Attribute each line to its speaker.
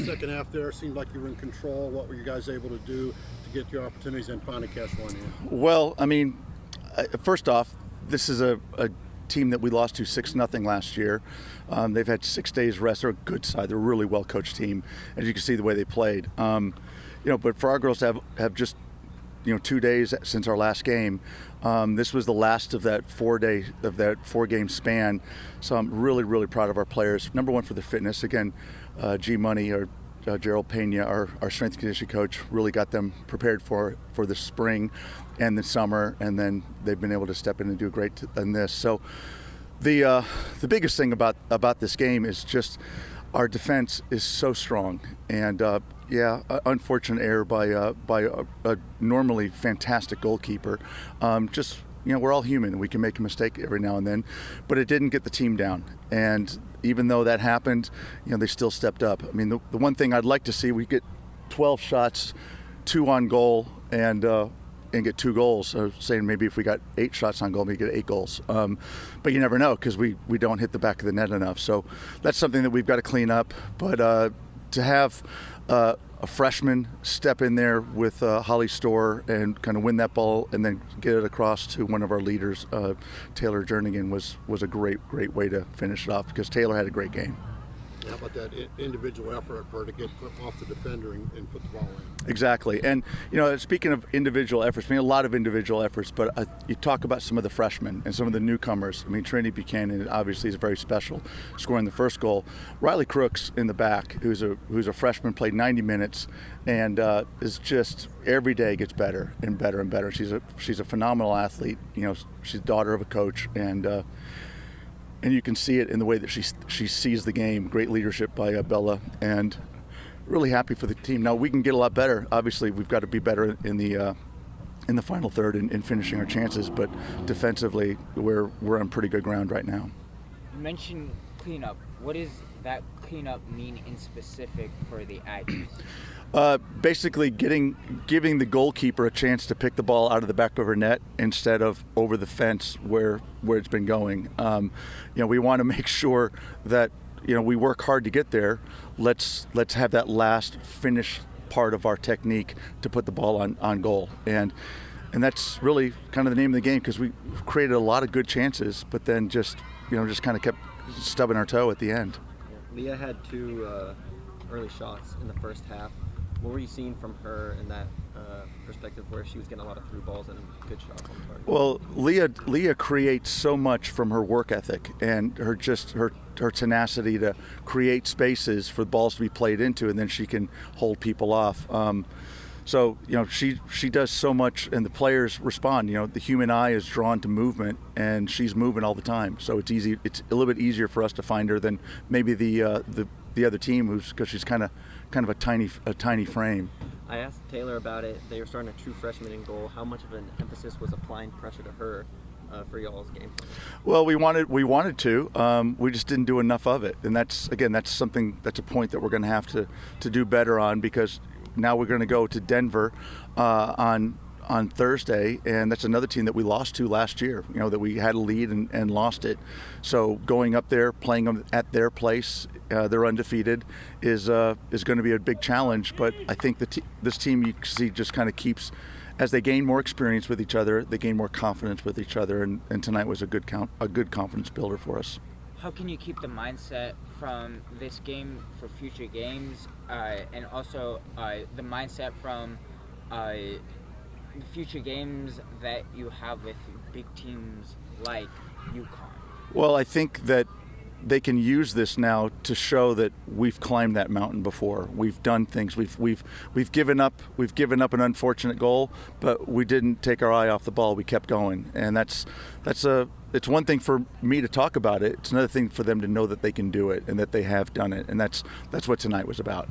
Speaker 1: second half there? Seemed like you were in control. What were you guys able to do to get your opportunities and finally cash one in?
Speaker 2: Well, I mean, first off, this is a team that we lost to 6-0 last year. They've had 6 days rest. They're a good side. They're a really well-coached team, as you can see the way they played. But for our girls to have just 2 days since our last game, this was the last of that 4-game span. So I'm really, really proud of our players. Number one, for their fitness. Again, G Money or Gerald Pena, our strength and conditioning coach, really got them prepared for the spring and the summer, and then they've been able to step in and do great in this. So the biggest thing about this game is just our defense is so strong, and unfortunate error by a normally fantastic goalkeeper. We're all human and we can make a mistake every now and then, but it didn't get the team down. And even though that happened, they still stepped up. I mean, the one thing I'd like to see, we get 12 shots, 2 on goal, and get 2 goals. Saying maybe if we got 8 shots on goal, we get 8 goals. But you never know, because we don't hit the back of the net enough. So that's something that we've got to clean up. But to have a freshman step in there with Holly Storr and kind of win that ball and then get it across to one of our leaders, Taylor Jernigan, was a great way to finish it off, because Taylor had a great game.
Speaker 1: How about that individual effort for her to get off the defender and put the ball in?
Speaker 2: Exactly. And, speaking of individual efforts, a lot of individual efforts, but you talk about some of the freshmen and some of the newcomers. Trinity Buchanan obviously is very special, scoring the first goal. Riley Crooks in the back, who's a freshman, played 90 minutes and is just every day gets better and better and better. She's a phenomenal athlete. She's the daughter of a coach, and you can see it in the way that she sees the game. Great leadership by Bella, and really happy for the team. Now we can get a lot better. Obviously, we've got to be better in the final third in finishing our chances. But defensively, we're on pretty good ground right now.
Speaker 3: You mentioned cleanup. What does that cleanup mean in specific for the Aggies?
Speaker 2: Basically giving the goalkeeper a chance to pick the ball out of the back of her net instead of over the fence where it's been going. We want to make sure that we work hard to get there. Let's have that last finish part of our technique to put the ball on goal, and that's really kind of the name of the game, because we created a lot of good chances, but then just kind of kept stubbing our toe at the end.
Speaker 4: Leah had 2 early shots in the first half. What were you seeing from her in that perspective, where she was getting a lot of through balls and good shots on target?
Speaker 2: Well, Leah creates so much from her work ethic and her tenacity to create spaces for balls to be played into, and then she can hold people off. So she does so much, and the players respond. The human eye is drawn to movement, and she's moving all the time. So it's easy. It's a little bit easier for us to find her than maybe the other team, because she's kind of a tiny frame.
Speaker 4: I asked Taylor about it. They were starting a true freshman in goal. How much of an emphasis was applying pressure to her for y'all's game?
Speaker 2: Well, we wanted to. We just didn't do enough of it, and that's a point that we're going to have to do better on, because now we're going to go to Denver on Thursday, and that's another team that we lost to last year, that we had a lead and lost it. So going up there, playing them at their place, they're undefeated, is going to be a big challenge. But I think this team, you see, just kind of keeps, as they gain more experience with each other, they gain more confidence with each other, and tonight was a good confidence builder for us.
Speaker 3: How can you keep the mindset from this game for future games, and also the mindset from the future games that you have with big teams like UConn?
Speaker 2: Well, I think that they can use this now to show that we've climbed that mountain before. We've done things. We've given up an unfortunate goal, but we didn't take our eye off the ball. We kept going, and it's one thing for me to talk about it. It's another thing for them to know that they can do it and that they have done it, and that's what tonight was about.